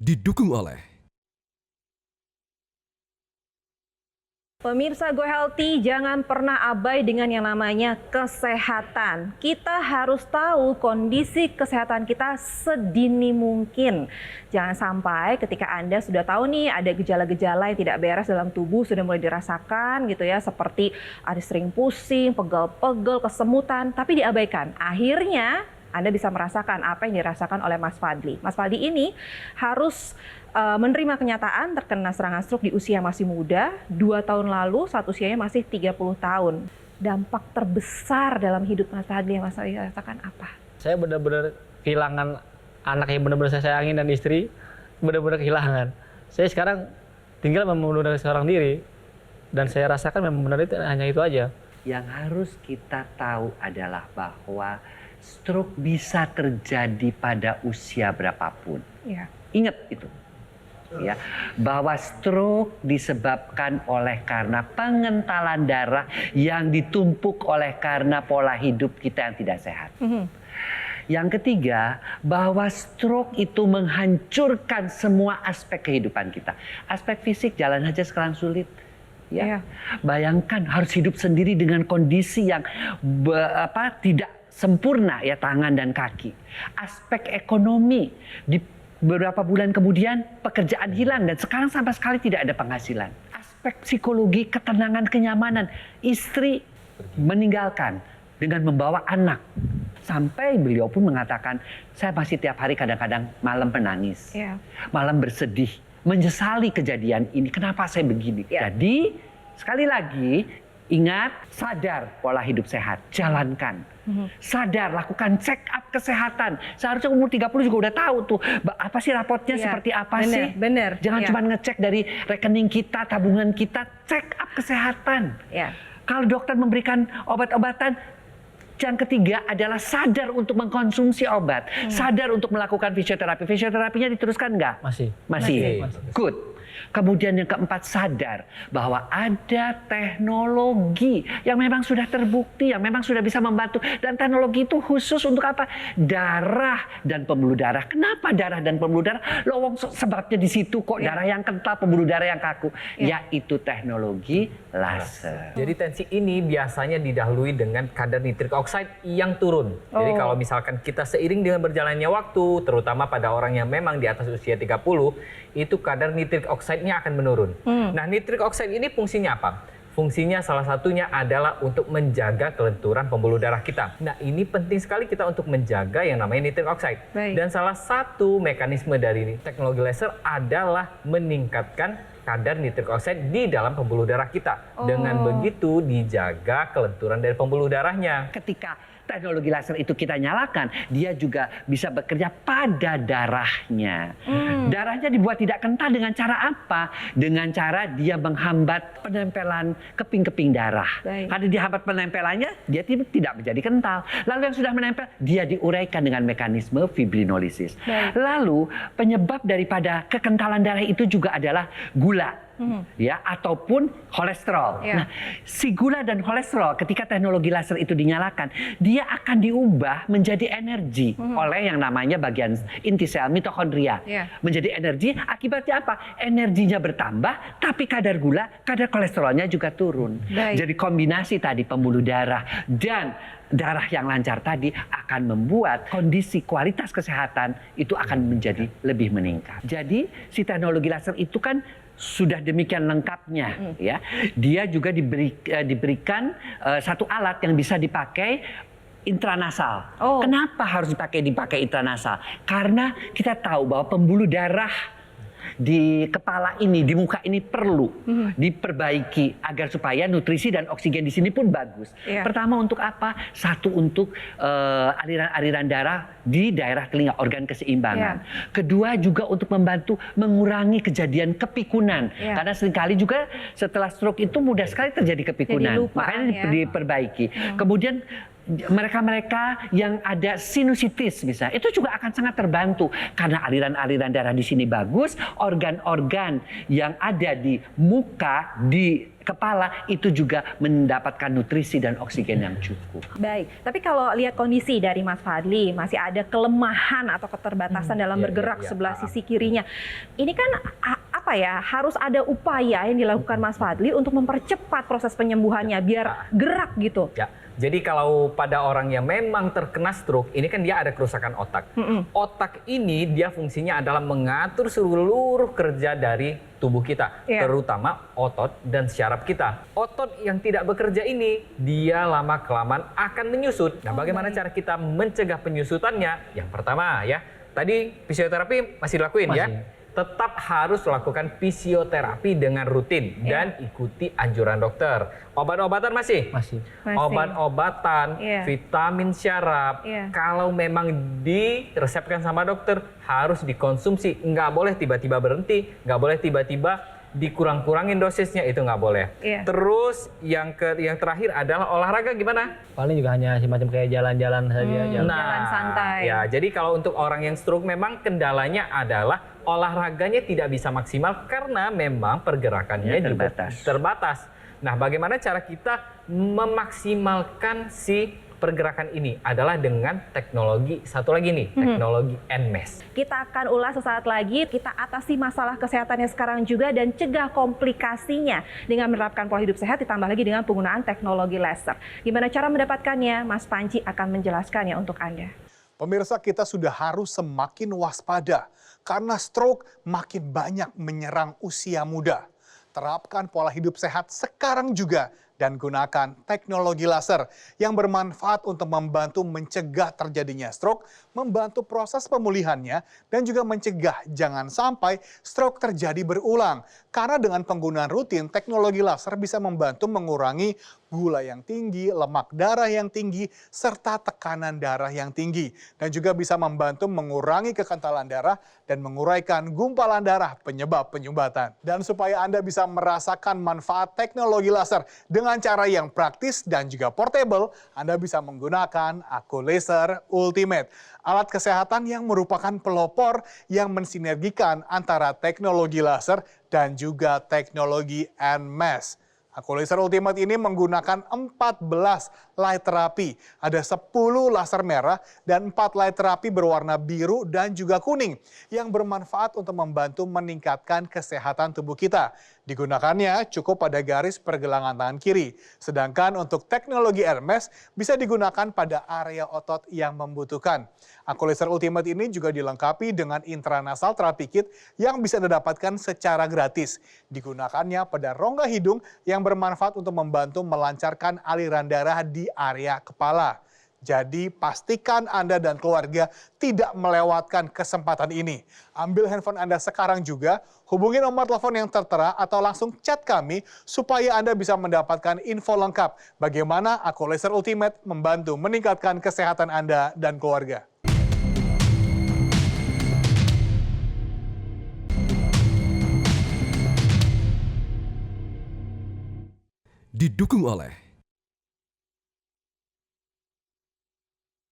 didukung oleh Pemirsa Go Healthy, jangan pernah abai dengan yang namanya kesehatan. Kita harus tahu kondisi kesehatan kita sedini mungkin. Jangan sampai ketika Anda sudah tahu nih ada gejala-gejala yang tidak beres dalam tubuh sudah mulai dirasakan gitu ya, seperti ada sering pusing, pegel-pegel, kesemutan, tapi diabaikan. Akhirnya Anda bisa merasakan apa yang dirasakan oleh Mas Fadli. Mas Fadli ini harus menerima kenyataan terkena serangan stroke di usia masih muda, 2 tahun lalu saat usianya masih 30 tahun. Dampak terbesar dalam hidup Mas Fadli yang Mas Fadli rasakan apa? Saya benar-benar kehilangan anak yang benar-benar saya sayangin dan istri, benar-benar kehilangan. Saya sekarang tinggal membunuh seorang diri, dan saya rasakan memang benar itu hanya itu aja. Yang harus kita tahu adalah bahwa stroke bisa terjadi pada usia berapapun. Ya. Ingat itu. Ya, bahwa stroke disebabkan oleh karena pengentalan darah yang ditumpuk oleh karena pola hidup kita yang tidak sehat. Yang ketiga, bahwa stroke itu menghancurkan semua aspek kehidupan kita. Aspek fisik jalan aja sekarang sulit. Ya. Bayangkan harus hidup sendiri dengan kondisi yang tidak sempurna ya, tangan dan kaki. Aspek ekonomi di beberapa bulan kemudian pekerjaan hilang dan sekarang sama sekali tidak ada penghasilan. Aspek psikologi, ketenangan, kenyamanan, istri meninggalkan dengan membawa anak. Sampai beliau pun mengatakan, saya masih tiap hari kadang-kadang malam menangis, malam bersedih, menyesali kejadian ini. Kenapa saya begini? Jadi sekali lagi ingat, sadar pola hidup sehat, jalankan. Sadar, lakukan check up kesehatan. Seharusnya umur 30 juga udah tahu tuh apa sih rapotnya, seperti apa sih. Bener. Jangan cuma ngecek dari rekening kita, tabungan kita, check up kesehatan. Kalau dokter memberikan obat-obatan, yang ketiga adalah sadar untuk mengkonsumsi obat. Sadar untuk melakukan fisioterapi. Fisioterapinya diteruskan nggak? Masih. Good. Kemudian yang keempat, sadar bahwa ada teknologi yang memang sudah terbukti, yang memang sudah bisa membantu. Dan teknologi itu khusus untuk apa? Darah dan pembuluh darah. Kenapa darah dan pembuluh darah? Lowong sebabnya di situ kok, darah yang kental, pembuluh darah yang kaku. Yaitu teknologi laser. Jadi tensi ini biasanya didahului dengan kadar nitrik oxide yang turun. Jadi kalau misalkan kita seiring dengan berjalannya waktu, terutama pada orang yang memang di atas usia 30, itu kadar nitrik oxide-nya akan menurun. Nah, nitrik oxide ini fungsinya apa? Fungsinya salah satunya adalah untuk menjaga kelenturan pembuluh darah kita. Nah, ini penting sekali kita untuk menjaga yang namanya nitrik oxide. Dan salah satu mekanisme dari teknologi laser adalah meningkatkan kadar nitrik oxide di dalam pembuluh darah kita. Dengan begitu dijaga kelenturan dari pembuluh darahnya. Ketika teknologi laser itu kita nyalakan, dia juga bisa bekerja pada darahnya. Darahnya dibuat tidak kental dengan cara apa? Dengan cara dia menghambat penempelan keping-keping darah. Karena dihambat penempelannya, dia tidak menjadi kental. Lalu yang sudah menempel, dia diuraikan dengan mekanisme fibrinolisis. Lalu penyebab daripada kekentalan darah itu juga adalah gula. Ya, ataupun kolesterol. Nah, si gula dan kolesterol ketika teknologi laser itu dinyalakan, dia akan diubah menjadi energi oleh yang namanya bagian inti sel mitokondria. Menjadi energi, akibatnya apa? Energinya bertambah, tapi kadar gula, kadar kolesterolnya juga turun. Jadi kombinasi tadi pembuluh darah dan darah yang lancar tadi akan membuat kondisi kualitas kesehatan itu akan menjadi lebih meningkat. Jadi si teknologi laser itu kan sudah demikian lengkapnya, ya. Dia juga diberikan satu alat yang bisa dipakai intranasal. Kenapa harus dipakai intranasal? Karena kita tahu bahwa pembuluh darah di kepala ini, di muka ini perlu diperbaiki agar supaya nutrisi dan oksigen di sini pun bagus. Pertama untuk apa? Satu untuk aliran-aliran darah di daerah telinga, organ keseimbangan. Kedua juga untuk membantu mengurangi kejadian kepikunan. Karena seringkali juga setelah stroke itu mudah sekali terjadi kepikunan. Makanya diperbaiki. Kemudian mereka-mereka yang ada sinusitis misalnya, itu juga akan sangat terbantu karena aliran-aliran darah di sini bagus, organ-organ yang ada di muka, di kepala itu juga mendapatkan nutrisi dan oksigen yang cukup. Baik, tapi kalau lihat kondisi dari Mas Fadli, masih ada kelemahan atau keterbatasan dalam bergerak sebelah sisi kirinya. Ini kan apa ya, harus ada upaya yang dilakukan Mas Fadli untuk mempercepat proses penyembuhannya biar gerak gitu. Ya, jadi kalau pada orang yang memang terkena stroke, ini kan dia ada kerusakan otak. Otak ini dia fungsinya adalah mengatur seluruh kerja dari tubuh kita, terutama otot dan syaraf kita. Otot yang tidak bekerja ini, dia lama-kelamaan akan menyusut. Nah, bagaimana cara kita mencegah penyusutannya? Yang pertama ya, tadi fisioterapi masih dilakuin ya. Tetap harus lakukan fisioterapi dengan rutin dan ikuti anjuran dokter. Obat-obatan masih? Masih. Obat-obatan, vitamin syaraf, kalau memang diresepkan sama dokter harus dikonsumsi. Nggak boleh tiba-tiba berhenti, nggak boleh tiba-tiba dikurang-kurangin dosisnya, itu nggak boleh. Terus yang terakhir adalah olahraga gimana? Paling juga hanya semacam kayak jalan-jalan saja. Jalan santai. Ya, jadi kalau untuk orang yang stroke memang kendalanya adalah olahraganya tidak bisa maksimal karena memang pergerakannya juga terbatas. Nah, bagaimana cara kita memaksimalkan si pergerakan ini adalah dengan teknologi satu lagi nih, teknologi NMES. Kita akan ulas sesaat lagi, kita atasi masalah kesehatannya sekarang juga dan cegah komplikasinya dengan menerapkan pola hidup sehat ditambah lagi dengan penggunaan teknologi laser. Gimana cara mendapatkannya? Mas Panji akan menjelaskannya untuk Anda. Pemirsa, kita sudah harus semakin waspada karena stroke makin banyak menyerang usia muda. Terapkan pola hidup sehat sekarang juga dan gunakan teknologi laser yang bermanfaat untuk membantu mencegah terjadinya stroke, membantu proses pemulihannya, dan juga mencegah jangan sampai stroke terjadi berulang. Karena dengan penggunaan rutin, teknologi laser bisa membantu mengurangi gula yang tinggi, lemak darah yang tinggi, serta tekanan darah yang tinggi. Dan juga bisa membantu mengurangi kekentalan darah dan menguraikan gumpalan darah penyebab penyumbatan. Dan supaya Anda bisa merasakan manfaat teknologi laser dengan cara yang praktis dan juga portable, Anda bisa menggunakan Aku Laser Ultimate. Alat kesehatan yang merupakan pelopor yang mensinergikan antara teknologi laser dan juga teknologi NMES. Aku Laser Ultimate ini menggunakan 14 light therapy. Ada 10 laser merah dan 4 light therapy berwarna biru dan juga kuning yang bermanfaat untuk membantu meningkatkan kesehatan tubuh kita. Digunakannya cukup pada garis pergelangan tangan kiri. Sedangkan untuk teknologi NMES bisa digunakan pada area otot yang membutuhkan. Aku Laser Ultimate ini juga dilengkapi dengan intranasal therapy kit yang bisa didapatkan secara gratis. Digunakannya pada rongga hidung yang bermanfaat untuk membantu melancarkan aliran darah di area kepala. Jadi pastikan Anda dan keluarga tidak melewatkan kesempatan ini. Ambil handphone Anda sekarang juga, hubungi nomor telepon yang tertera atau langsung chat kami supaya Anda bisa mendapatkan info lengkap bagaimana Aku Laser Ultimate membantu meningkatkan kesehatan Anda dan keluarga. Didukung oleh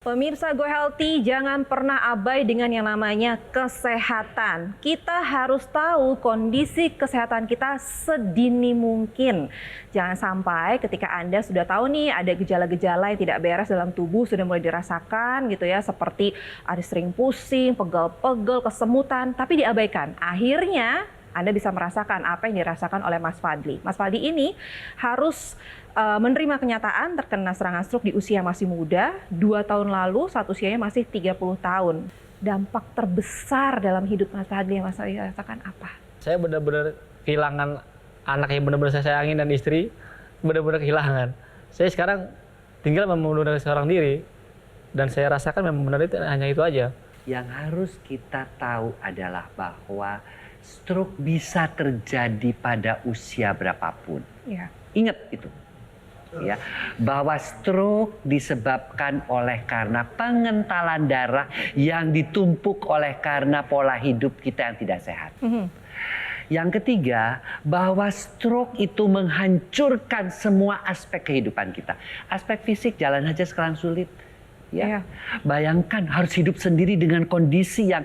Pemirsa Go Healthy, jangan pernah abai dengan yang namanya kesehatan. Kita harus tahu kondisi kesehatan kita sedini mungkin. Jangan sampai ketika Anda sudah tahu nih ada gejala-gejala yang tidak beres dalam tubuh, sudah mulai dirasakan gitu ya, seperti ada sering pusing, pegel-pegel, kesemutan, tapi diabaikan. Akhirnya Anda bisa merasakan apa yang dirasakan oleh Mas Fadli. Mas Fadli ini harus menerima kenyataan terkena serangan stroke di usia masih muda, 2 tahun lalu saat usianya masih 30 tahun. Dampak terbesar dalam hidup Mas Fadli yang Mas Fadli rasakan apa? Saya benar-benar kehilangan anak yang benar-benar saya sayangin dan istri, benar-benar kehilangan. Saya sekarang tinggal membunuh seorang diri, dan saya rasakan memang benar itu hanya itu aja. Yang harus kita tahu adalah bahwa stroke bisa terjadi pada usia berapapun. Ingat itu. Ya, bahwa stroke disebabkan karena pengentalan darah yang ditumpuk karena pola hidup kita yang tidak sehat. Yang ketiga, bahwa stroke itu menghancurkan semua aspek kehidupan kita. Aspek fisik jalan aja sekarang sulit. Ya. Iya. Bayangkan harus hidup sendiri dengan kondisi yang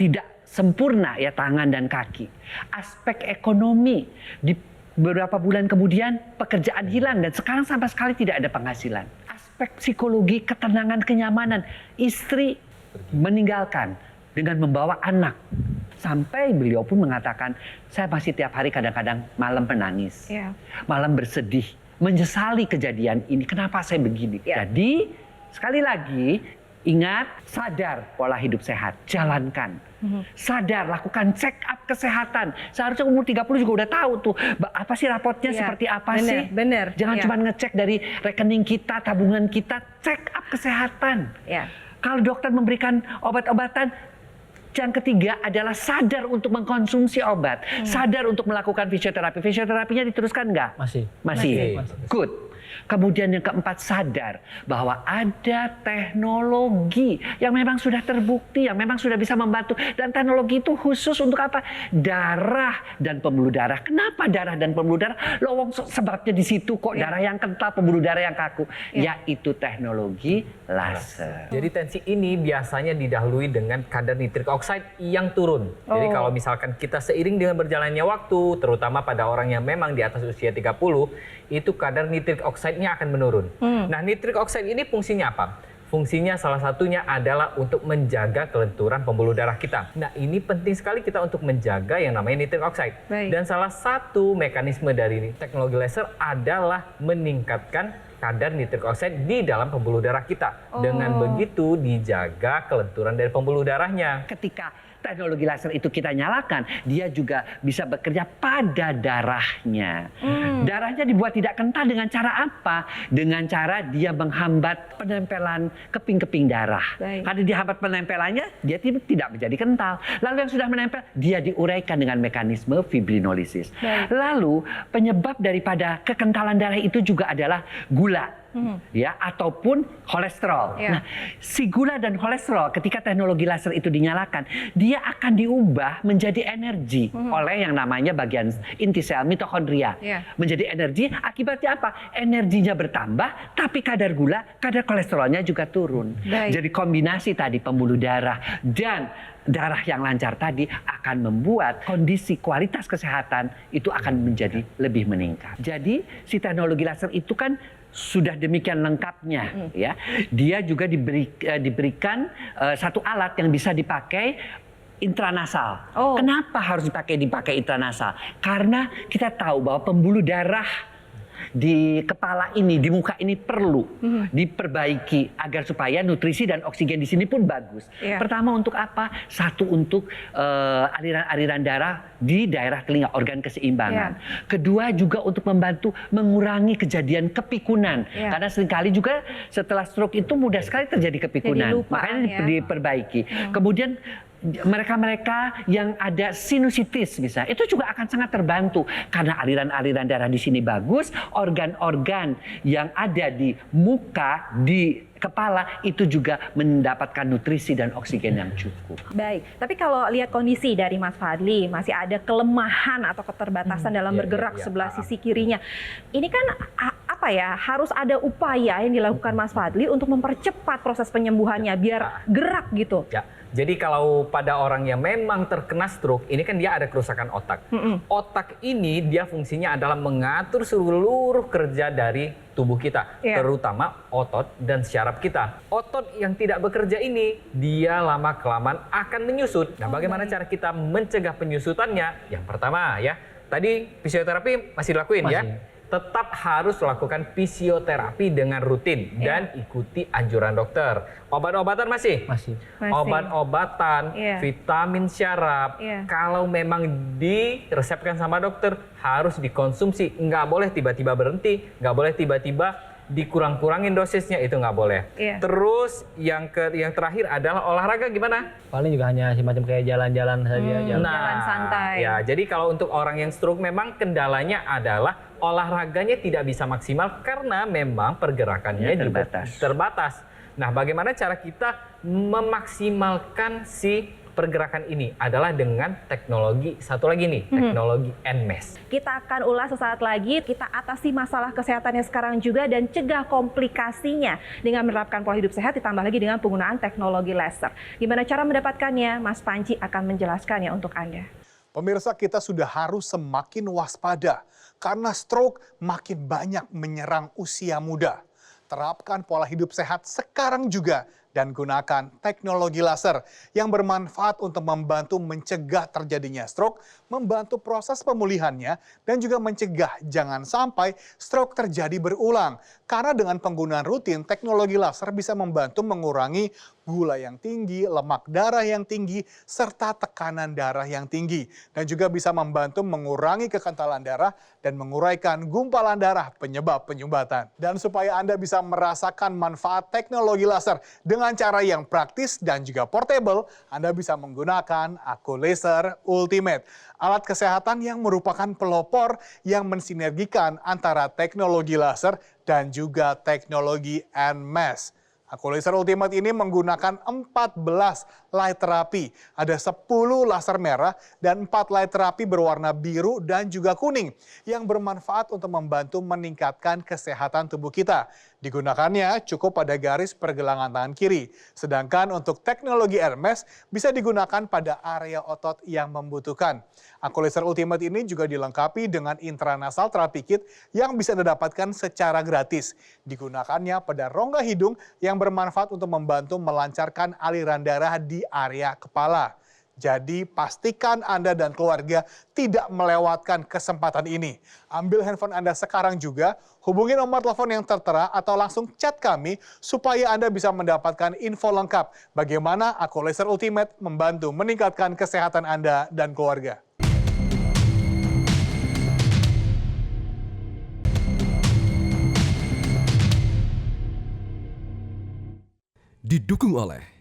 tidak sempurna ya, tangan dan kaki. Aspek ekonomi, di beberapa bulan kemudian pekerjaan hilang dan sekarang sama sekali tidak ada penghasilan. Aspek psikologi, ketenangan, kenyamanan, istri meninggalkan dengan membawa anak. Sampai beliau pun mengatakan, saya masih tiap hari kadang-kadang malam menangis. Iya. Malam bersedih, menyesali kejadian ini. Kenapa saya begini? Ya. Jadi, sekali lagi, ingat, sadar pola hidup sehat, jalankan. Sadar, lakukan check up kesehatan. Seharusnya umur 30 juga udah tahu tuh, apa sih rapotnya, Ya, seperti apa bener, sih. bener. Jangan Ya. cuma ngecek dari rekening kita, tabungan kita, check up kesehatan. Ya. Kalau dokter memberikan obat-obatan, yang ketiga adalah sadar untuk mengkonsumsi obat. Sadar untuk melakukan fisioterapi. Fisioterapinya diteruskan nggak? Masih. Masih. Good. Kemudian yang keempat, sadar bahwa ada teknologi yang memang sudah terbukti, yang memang sudah bisa membantu. Dan teknologi itu khusus untuk apa? Darah dan pembuluh darah. Kenapa darah dan pembuluh darah? Lowong sebabnya di situ kok, darah yang kental, pembuluh darah yang kaku. Yaitu teknologi laser. Jadi tensi ini biasanya didahului dengan kadar nitrik oxide yang turun. Jadi kalau misalkan kita seiring dengan berjalannya waktu, terutama pada orang yang memang di atas usia 30, itu kadar nitrik oxide-nya akan menurun. Nah, nitrik oxide ini fungsinya apa? Fungsinya salah satunya adalah untuk menjaga kelenturan pembuluh darah kita. Nah, ini penting sekali kita untuk menjaga yang namanya nitrik oxide. Baik. Dan salah satu mekanisme dari teknologi laser adalah meningkatkan kadar nitrik oxide di dalam pembuluh darah kita. Dengan begitu dijaga kelenturan dari pembuluh darahnya. Ketika teknologi laser itu kita nyalakan, dia juga bisa bekerja pada darahnya. Darahnya dibuat tidak kental dengan cara apa? Dengan cara dia menghambat penempelan keping-keping darah. Baik. Karena dihambat penempelannya, dia tidak menjadi kental. Lalu yang sudah menempel, dia diuraikan dengan mekanisme fibrinolisis. Baik. Lalu penyebab daripada kekentalan darah itu juga adalah gula. Ya, ataupun kolesterol. Ya. Nah, si gula dan kolesterol ketika teknologi laser itu dinyalakan, dia akan diubah menjadi energi oleh yang namanya bagian inti sel mitokondria. Ya. Menjadi energi, akibatnya apa? Energinya bertambah, tapi kadar gula, kadar kolesterolnya juga turun. Baik. Jadi kombinasi tadi pembuluh darah dan darah yang lancar tadi akan membuat kondisi kualitas kesehatan itu akan menjadi lebih meningkat. Jadi si teknologi laser itu kan sudah demikian lengkapnya, ya. Dia juga diberikan satu alat yang bisa dipakai intranasal. Kenapa harus dipakai intranasal? Karena kita tahu bahwa pembuluh darah di kepala ini, di muka ini perlu diperbaiki agar supaya nutrisi dan oksigen di sini pun bagus. Iya. Pertama untuk apa? Satu untuk aliran-aliran darah di daerah telinga, organ keseimbangan. Kedua juga untuk membantu mengurangi kejadian kepikunan. Iya. Karena seringkali juga setelah stroke itu mudah sekali terjadi kepikunan. Jadi lupaan, Makanya ya. diperbaiki. Kemudian mereka-mereka yang ada sinusitis misalnya, itu juga akan sangat terbantu karena aliran-aliran darah di sini bagus, organ-organ yang ada di muka, di kepala itu juga mendapatkan nutrisi dan oksigen yang cukup. Baik, tapi kalau lihat kondisi dari Mas Fadli, masih ada kelemahan atau keterbatasan dalam bergerak sebelah sisi kirinya. Ini kan apa ya, harus ada upaya yang dilakukan Mas Fadli untuk mempercepat proses penyembuhannya biar gerak gitu. Ya, jadi kalau pada orang yang memang terkena stroke, ini kan dia ada kerusakan otak. Otak ini dia fungsinya adalah mengatur seluruh kerja dari tubuh kita, terutama otot dan syaraf kita. Otot yang tidak bekerja ini, dia lama-kelamaan akan menyusut. Nah, bagaimana cara kita mencegah penyusutannya? Yang pertama ya, tadi fisioterapi masih dilakuin ya. Tetap harus lakukan fisioterapi dengan rutin dan ikuti anjuran dokter. Obat-obatan masih? Masih. Obat-obatan, vitamin syaraf, kalau memang diresepkan sama dokter harus dikonsumsi. Nggak boleh tiba-tiba berhenti, nggak boleh tiba-tiba dikurang-kurangin dosisnya, itu nggak boleh. Terus yang terakhir adalah olahraga gimana? Paling juga hanya semacam kayak jalan-jalan saja. Jalan santai. Ya, jadi kalau untuk orang yang stroke memang kendalanya adalah olahraganya tidak bisa maksimal karena memang pergerakannya juga terbatas. Nah, bagaimana cara kita memaksimalkan si pergerakan ini adalah dengan teknologi satu lagi nih, teknologi NMES. Kita akan ulas sesaat lagi, kita atasi masalah kesehatannya sekarang juga dan cegah komplikasinya dengan menerapkan pola hidup sehat ditambah lagi dengan penggunaan teknologi laser. Gimana cara mendapatkannya? Mas Panji akan menjelaskannya untuk Anda. Pemirsa, kita sudah harus semakin waspada karena stroke makin banyak menyerang usia muda. Terapkan pola hidup sehat sekarang juga dan gunakan teknologi laser yang bermanfaat untuk membantu mencegah terjadinya stroke, membantu proses pemulihannya, dan juga mencegah jangan sampai stroke terjadi berulang. Karena dengan penggunaan rutin, teknologi laser bisa membantu mengurangi gula yang tinggi, lemak darah yang tinggi, serta tekanan darah yang tinggi. Dan juga bisa membantu mengurangi kekentalan darah dan menguraikan gumpalan darah penyebab penyumbatan. Dan supaya Anda bisa merasakan manfaat teknologi laser dengan cara yang praktis dan juga portable, Anda bisa menggunakan Aku Laser Ultimate. Alat kesehatan yang merupakan pelopor yang mensinergikan antara teknologi laser dan juga teknologi NMES. Aku Laser Ultimate ini menggunakan 14 light therapy. Ada 10 laser merah dan 4 light therapy berwarna biru dan juga kuning yang bermanfaat untuk membantu meningkatkan kesehatan tubuh kita. Digunakannya cukup pada garis pergelangan tangan kiri. Sedangkan untuk teknologi NMES bisa digunakan pada area otot yang membutuhkan. Aku Laser Ultimate ini juga dilengkapi dengan intranasal therapy kit yang bisa didapatkan secara gratis. Digunakannya pada rongga hidung yang bermanfaat untuk membantu melancarkan aliran darah di area kepala. Jadi pastikan Anda dan keluarga tidak melewatkan kesempatan ini. Ambil handphone Anda sekarang juga, hubungi nomor telepon yang tertera atau langsung chat kami supaya Anda bisa mendapatkan info lengkap bagaimana Aku Laser Ultimate membantu meningkatkan kesehatan Anda dan keluarga. Didukung oleh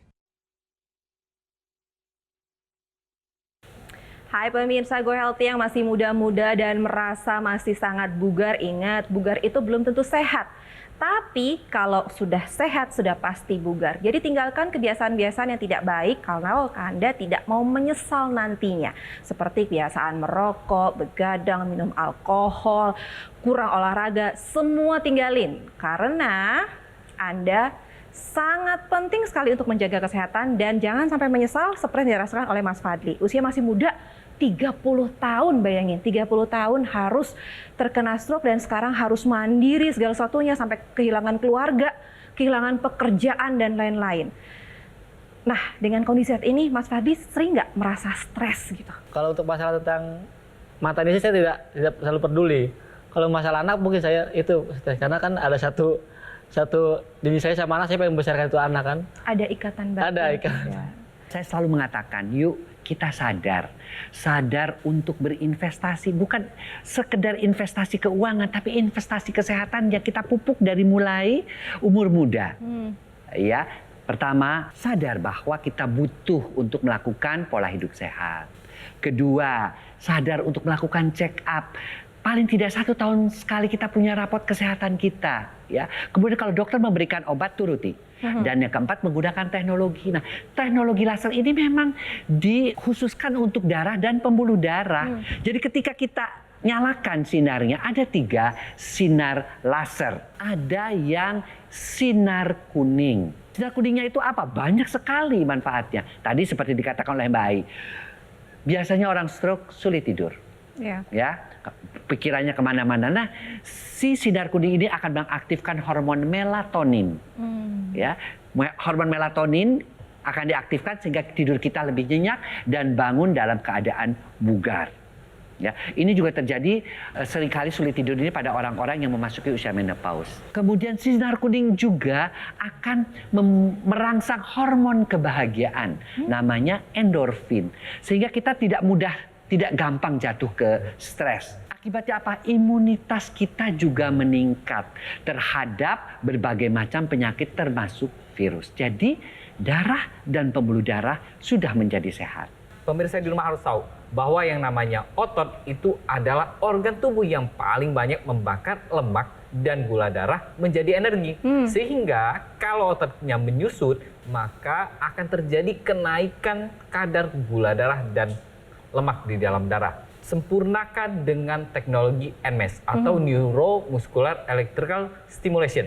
Hai pemirsa Go Healthy yang masih muda-muda dan merasa masih sangat bugar. Ingat, bugar itu belum tentu sehat. Tapi kalau sudah sehat, sudah pasti bugar. Jadi tinggalkan kebiasaan-kebiasaan yang tidak baik kalau Anda tidak mau menyesal nantinya. Seperti kebiasaan merokok, begadang, minum alkohol, kurang olahraga, semua tinggalin. Karena Anda sangat penting sekali untuk menjaga kesehatan dan jangan sampai menyesal seperti yang dirasakan oleh Mas Fadli. Usia masih muda, 30 tahun, bayangin 30 tahun harus terkena stroke dan sekarang harus mandiri segala sesuatunya sampai kehilangan keluarga, kehilangan pekerjaan dan lain-lain. Nah, dengan kondisi saat ini Mas Fadli sering nggak merasa stres gitu? Kalau untuk masalah tentang mata ini saya tidak selalu peduli. Kalau masalah anak mungkin saya itu stres karena kan ada satu diri saya sama anak, saya pengen membesarkan itu anak kan. Ada ikatan batin. Ada ikatan. Ya. Saya selalu mengatakan, yuk kita sadar untuk berinvestasi, bukan sekedar investasi keuangan, tapi investasi kesehatan yang kita pupuk dari mulai umur muda. Ya, pertama sadar bahwa kita butuh untuk melakukan pola hidup sehat. Kedua, sadar untuk melakukan check up. Paling tidak 1 tahun sekali kita punya rapot kesehatan kita. Ya. Kemudian kalau dokter memberikan obat, turuti. Dan yang keempat, menggunakan teknologi. Nah, teknologi laser ini memang dikhususkan untuk darah dan pembuluh darah. Jadi ketika kita nyalakan sinarnya, ada 3 sinar laser. Ada yang sinar kuning. Sinar kuningnya itu apa? Banyak sekali manfaatnya. Tadi seperti dikatakan oleh Mbak Ai, biasanya orang stroke sulit tidur. Ya, pikirannya kemana-mana. Nah, si sinar kuning ini akan mengaktifkan hormon melatonin. Ya, hormon melatonin akan diaktifkan sehingga tidur kita lebih nyenyak dan bangun dalam keadaan bugar. Ya, ini juga terjadi seringkali sulit tidur ini pada orang-orang yang memasuki usia menopause. Kemudian sinar kuning juga akan merangsang hormon kebahagiaan, namanya endorfin, sehingga kita tidak gampang jatuh ke stres. Akibatnya apa? Imunitas kita juga meningkat terhadap berbagai macam penyakit termasuk virus. Jadi darah dan pembuluh darah sudah menjadi sehat. Pemirsa di rumah harus tahu bahwa yang namanya otot itu adalah organ tubuh yang paling banyak membakar lemak dan gula darah menjadi energi. Sehingga kalau ototnya menyusut, maka akan terjadi kenaikan kadar gula darah dan lemak di dalam darah. Sempurnakan dengan teknologi NMES atau Neuromuscular Electrical Stimulation.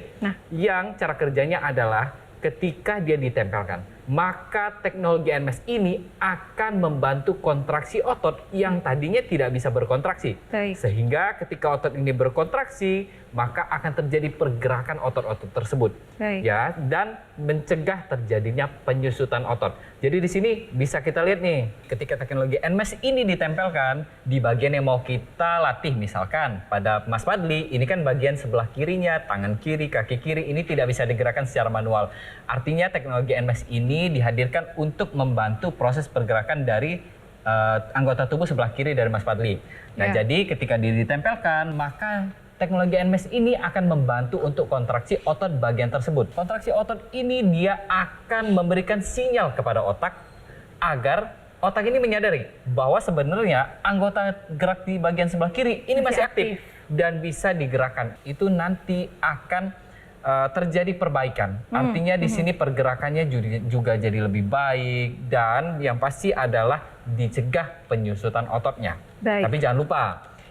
Yang cara kerjanya adalah ketika dia ditempelkan, maka teknologi NMES ini akan membantu kontraksi otot yang tadinya tidak bisa berkontraksi. Baik. Sehingga ketika otot ini berkontraksi, maka akan terjadi pergerakan otot-otot tersebut. Baik. Ya, dan mencegah terjadinya penyusutan otot. Jadi di sini bisa kita lihat nih, ketika teknologi NMES ini ditempelkan di bagian yang mau kita latih, misalkan pada Mas Fadli, ini kan bagian sebelah kirinya, tangan kiri, kaki kiri, ini tidak bisa digerakkan secara manual. Artinya teknologi NMES ini dihadirkan untuk membantu proses pergerakan dari anggota tubuh sebelah kiri dari Mas Fadli. Nah, jadi ketika ditempelkan, maka teknologi NMES ini akan membantu untuk kontraksi otot bagian tersebut. Kontraksi otot ini dia akan memberikan sinyal kepada otak agar otak ini menyadari bahwa sebenarnya anggota gerak di bagian sebelah kiri ini masih aktif dan bisa digerakkan. Itu nanti akan terjadi perbaikan. Artinya di sini pergerakannya juga jadi lebih baik dan yang pasti adalah dicegah penyusutan ototnya. Baik. Tapi jangan lupa,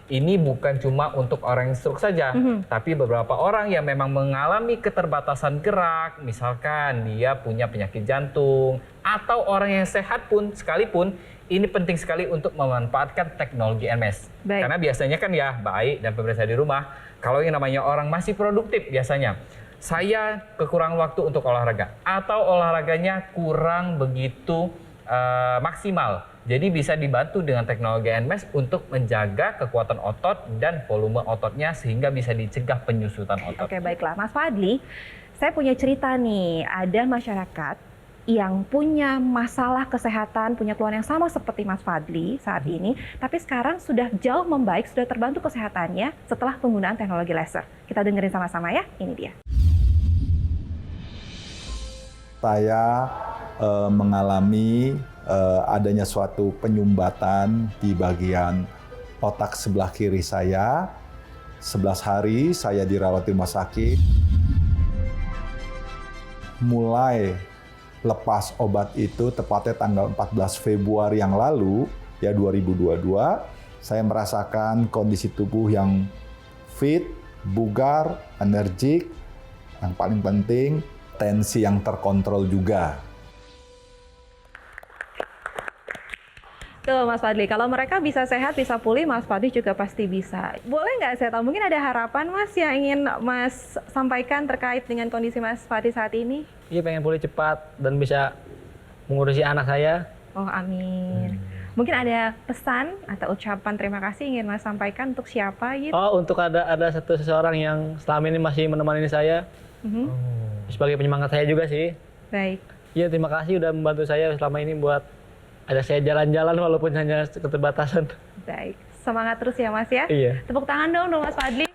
ini bukan cuma untuk orang yang stroke saja, tapi beberapa orang yang memang mengalami keterbatasan gerak, misalkan dia punya penyakit jantung, atau orang yang sehat pun sekalipun, ini penting sekali untuk memanfaatkan teknologi NMES. Baik. Karena biasanya kan ya, baik dan pemirsa di rumah, kalau yang namanya orang masih produktif biasanya, saya kekurangan waktu untuk olahraga, atau olahraganya kurang begitu maksimal. Jadi bisa dibantu dengan teknologi NMES untuk menjaga kekuatan otot dan volume ototnya sehingga bisa dicegah penyusutan otot. Oke, baiklah. Mas Fadli, saya punya cerita nih. Ada masyarakat yang punya masalah kesehatan, punya keluhan yang sama seperti Mas Fadli saat ini, tapi sekarang sudah jauh membaik, sudah terbantu kesehatannya setelah penggunaan teknologi laser. Kita dengerin sama-sama ya, ini dia. Saya mengalami adanya suatu penyumbatan di bagian otak sebelah kiri saya. 11 hari saya dirawat di rumah sakit. Mulai lepas obat itu tepatnya tanggal 14 Februari yang lalu, ya 2022, saya merasakan kondisi tubuh yang fit, bugar, energik, yang paling penting tensi yang terkontrol juga. Tuh Mas Fadli, kalau mereka bisa sehat, bisa pulih, Mas Fadli juga pasti bisa. Boleh nggak saya tahu, mungkin ada harapan Mas yang ingin Mas sampaikan terkait dengan kondisi Mas Fadli saat ini? Iya, pengen pulih cepat dan bisa mengurusi anak saya. Oh, amin. Mungkin ada pesan atau ucapan terima kasih ingin Mas sampaikan untuk siapa gitu? Oh, untuk ada seseorang yang selama ini masih menemani saya. Sebagai penyemangat saya juga sih. Baik. Iya, terima kasih udah membantu saya selama ini buat ada saya jalan-jalan walaupun hanya keterbatasan. Baik. Semangat terus ya Mas ya. Iya. Tepuk tangan dong Mas Fadli.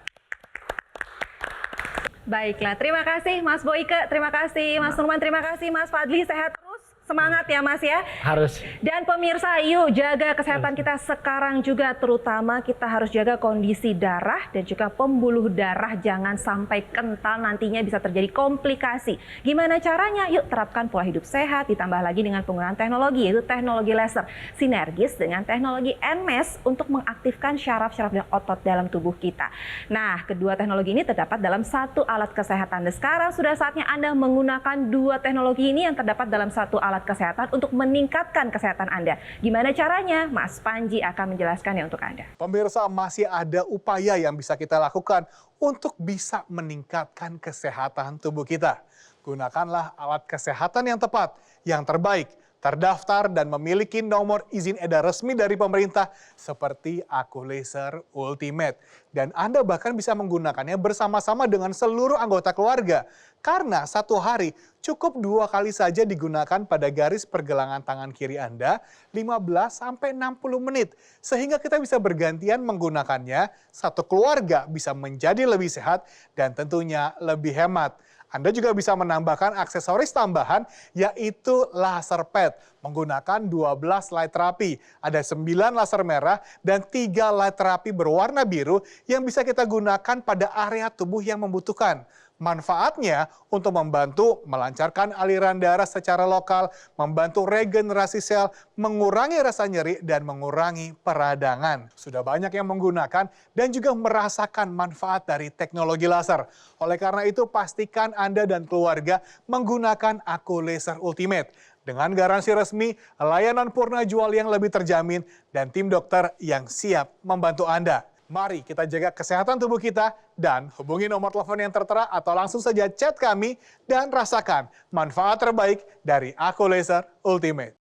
Baiklah, terima kasih Mas Boyke, terima kasih Mas Nurman, terima kasih Mas Fadli, sehat terus. Semangat ya Mas ya. Harus. Dan pemirsa, yuk jaga kesehatan kita sekarang juga, terutama kita harus jaga kondisi darah dan juga pembuluh darah, jangan sampai kental, nantinya bisa terjadi komplikasi. Gimana caranya? Yuk terapkan pola hidup sehat, ditambah lagi dengan penggunaan teknologi, yaitu teknologi laser sinergis dengan teknologi NMES untuk mengaktifkan syaraf-syaraf dan otot dalam tubuh kita. Nah, kedua teknologi ini terdapat dalam satu alat kesehatan. Dan sekarang sudah saatnya Anda menggunakan dua teknologi ini yang terdapat dalam satu alat kesehatan untuk meningkatkan kesehatan Anda. Gimana caranya? Mas Panji akan menjelaskannya untuk Anda. Pemirsa, masih ada upaya yang bisa kita lakukan untuk bisa meningkatkan kesehatan tubuh kita. Gunakanlah alat kesehatan yang tepat, yang terbaik, terdaftar dan memiliki nomor izin edar resmi dari pemerintah seperti Aku Laser Ultimate. Dan Anda bahkan bisa menggunakannya bersama-sama dengan seluruh anggota keluarga. Karena satu hari cukup 2 kali saja digunakan pada garis pergelangan tangan kiri Anda 15-60 menit. Sehingga kita bisa bergantian menggunakannya, satu keluarga bisa menjadi lebih sehat dan tentunya lebih hemat. Anda juga bisa menambahkan aksesoris tambahan yaitu laser pad menggunakan 12 light terapi. Ada 9 laser merah dan 3 light terapi berwarna biru yang bisa kita gunakan pada area tubuh yang membutuhkan. Manfaatnya untuk membantu melancarkan aliran darah secara lokal, membantu regenerasi sel, mengurangi rasa nyeri, dan mengurangi peradangan. Sudah banyak yang menggunakan dan juga merasakan manfaat dari teknologi laser. Oleh karena itu, pastikan Anda dan keluarga menggunakan Aku Laser Ultimate. Dengan garansi resmi, layanan purna jual yang lebih terjamin, dan tim dokter yang siap membantu Anda. Mari kita jaga kesehatan tubuh kita dan hubungi nomor telepon yang tertera atau langsung saja chat kami dan rasakan manfaat terbaik dari Aku Laser Ultimate.